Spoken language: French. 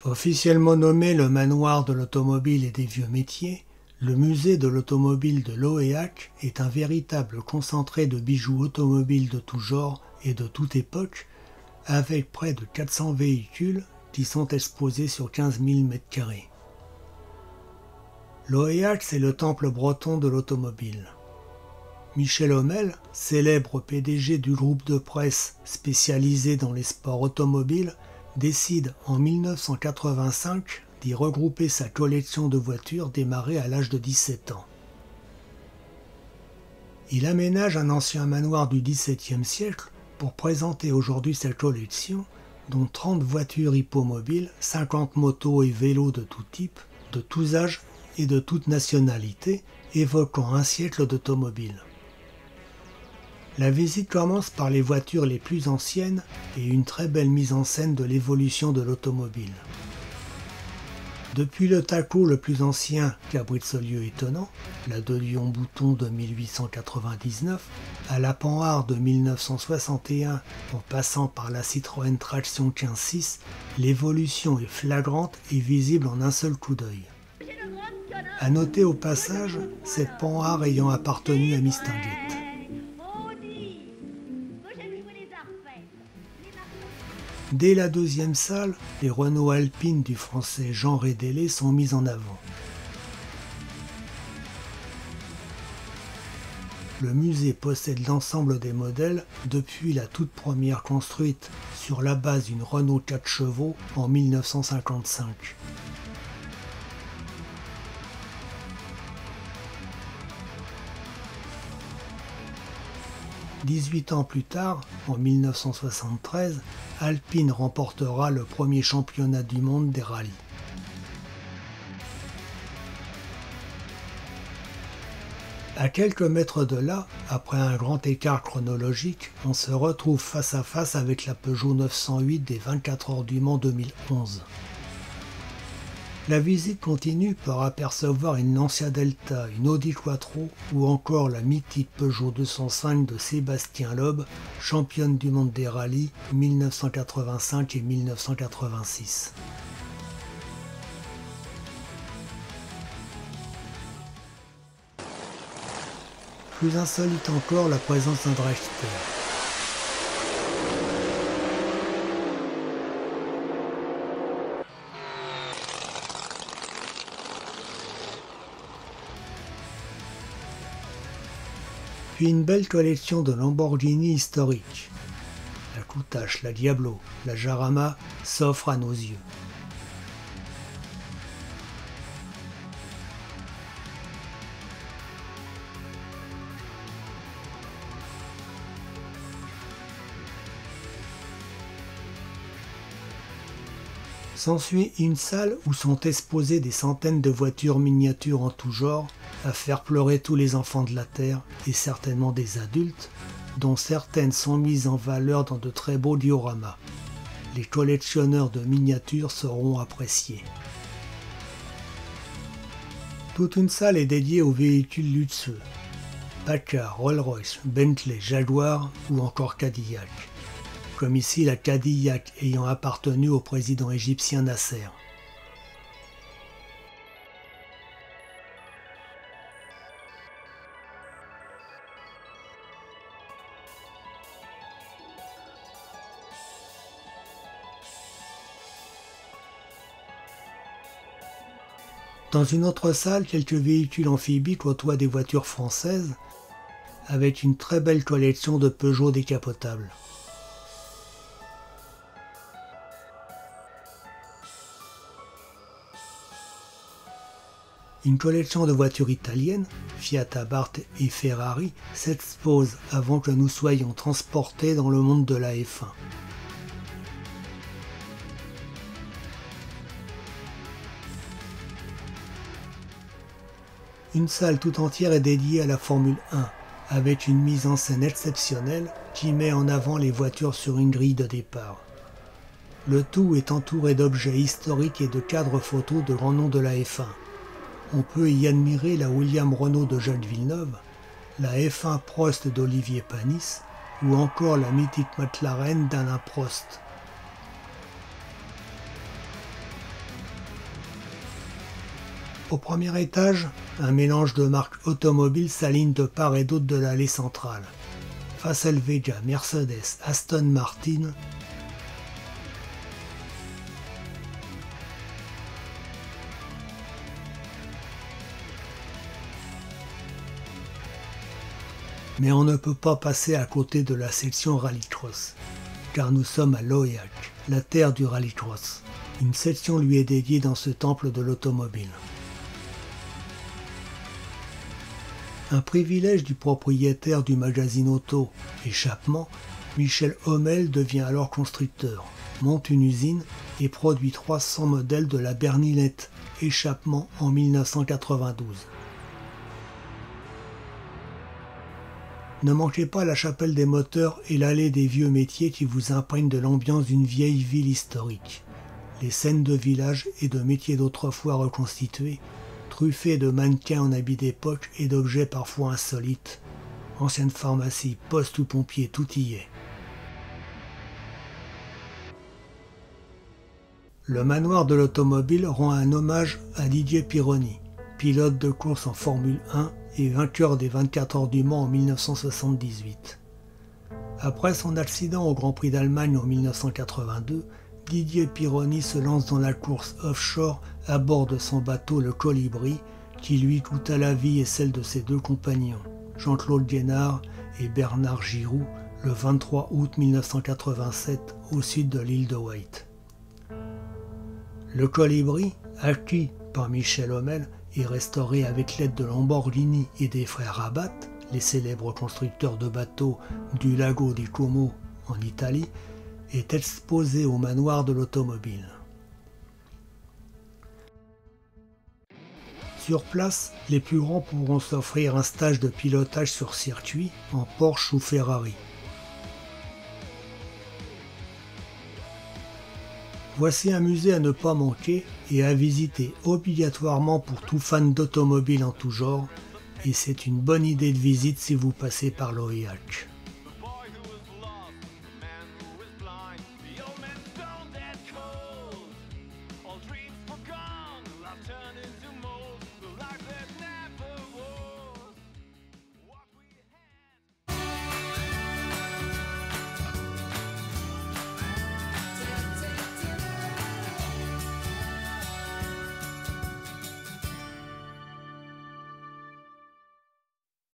Officiellement nommé le manoir de l'automobile et des vieux métiers, le musée de l'automobile de Loéac est un véritable concentré de bijoux automobiles de tout genre et de toute époque, avec près de 400 véhicules qui sont exposés sur 15 000 m². Loéac, c'est le temple breton de l'automobile. Michel Hommel, célèbre PDG du groupe de presse spécialisé dans les sports automobiles, décide en 1985 d'y regrouper sa collection de voitures démarrée à l'âge de 17 ans. Il aménage un ancien manoir du XVIIe siècle pour présenter aujourd'hui sa collection, dont 30 voitures hippomobiles, 50 motos et vélos de tout type, de tous âges et de toute nationalité, évoquant un siècle d'automobile. La visite commence par les voitures les plus anciennes et une très belle mise en scène de l'évolution de l'automobile. Depuis le Taco le plus ancien qu'abrite ce lieu étonnant, la De Dion-Bouton de 1899, à la Panhard de 1961 en passant par la Citroën Traction 15.6, l'évolution est flagrante et visible en un seul coup d'œil. À noter au passage, cette Panhard ayant appartenu à Mistinguett. Dès la deuxième salle, les Renault Alpine du français Jean Rédélé sont mis en avant. Le musée possède l'ensemble des modèles depuis la toute première construite sur la base d'une Renault 4 chevaux en 1955. Dix-huit ans plus tard, en 1973, Alpine remportera le premier championnat du monde des rallyes. À quelques mètres de là, après un grand écart chronologique, on se retrouve face à face avec la Peugeot 908 des 24 heures du Mans 2011. La visite continue par apercevoir une Lancia Delta, une Audi Quattro ou encore la mythique Peugeot 205 de Sébastien Loeb, championne du monde des rallyes 1985 et 1986. Plus insolite encore, la présence d'un dragster. Puis une belle collection de Lamborghini historiques. La Countach, la Diablo, la Jarama s'offrent à nos yeux. S'ensuit une salle où sont exposées des centaines de voitures miniatures en tout genre, à faire pleurer tous les enfants de la Terre et certainement des adultes, dont certaines sont mises en valeur dans de très beaux dioramas. Les collectionneurs de miniatures sauront apprécier. Toute une salle est dédiée aux véhicules luxueux. Packard, Rolls-Royce, Bentley, Jaguar ou encore Cadillac. Comme ici la Cadillac ayant appartenu au président égyptien Nasser. Dans une autre salle, quelques véhicules amphibies côtoient des voitures françaises, avec une très belle collection de Peugeot décapotables. Une collection de voitures italiennes, Fiat Abarth et Ferrari, s'expose avant que nous soyons transportés dans le monde de la F1. Une salle tout entière est dédiée à la Formule 1, avec une mise en scène exceptionnelle qui met en avant les voitures sur une grille de départ. Le tout est entouré d'objets historiques et de cadres photos de grands noms de la F1. On peut y admirer la Williams Renault de Jacques Villeneuve, la F1 Prost d'Olivier Panis ou encore la mythique McLaren d'Alain Prost. Au premier étage, un mélange de marques automobiles s'aligne de part et d'autre de l'allée centrale. Face Helvetia, Mercedes, Aston Martin, mais on ne peut pas passer à côté de la section rallycross, car nous sommes à Loyac, la terre du rallycross. Une section lui est dédiée dans ce temple de l'automobile. Un privilège du propriétaire du magazine auto Échappement, Michel Hommel devient alors constructeur, monte une usine et produit 300 modèles de la berlinette Échappement en 1992. Ne manquez pas la chapelle des moteurs et l'allée des vieux métiers qui vous imprègnent de l'ambiance d'une vieille ville historique. Les scènes de village et de métiers d'autrefois reconstitués, truffés de mannequins en habits d'époque et d'objets parfois insolites. Ancienne pharmacie, poste ou pompier, tout y est. Le manoir de l'automobile rend un hommage à Didier Pironi, pilote de course en Formule 1 et vainqueur des 24 heures du Mans en 1978. Après son accident au Grand Prix d'Allemagne en 1982, Didier Pironi se lance dans la course offshore à bord de son bateau le Colibri, qui lui coûta la vie et celle de ses deux compagnons, Jean-Claude Guénard et Bernard Giroux, le 23 août 1987 au sud de l'île de Wight. Le Colibri, acquis par Michel Hommel et restauré avec l'aide de Lamborghini et des frères Rabat, les célèbres constructeurs de bateaux du Lago di Como en Italie, est exposé au manoir de l'automobile. Sur place, les plus grands pourront s'offrir un stage de pilotage sur circuit en Porsche ou Ferrari. Voici un musée à ne pas manquer et à visiter obligatoirement pour tout fan d'automobile en tout genre, et c'est une bonne idée de visite si vous passez par l'Aurillac.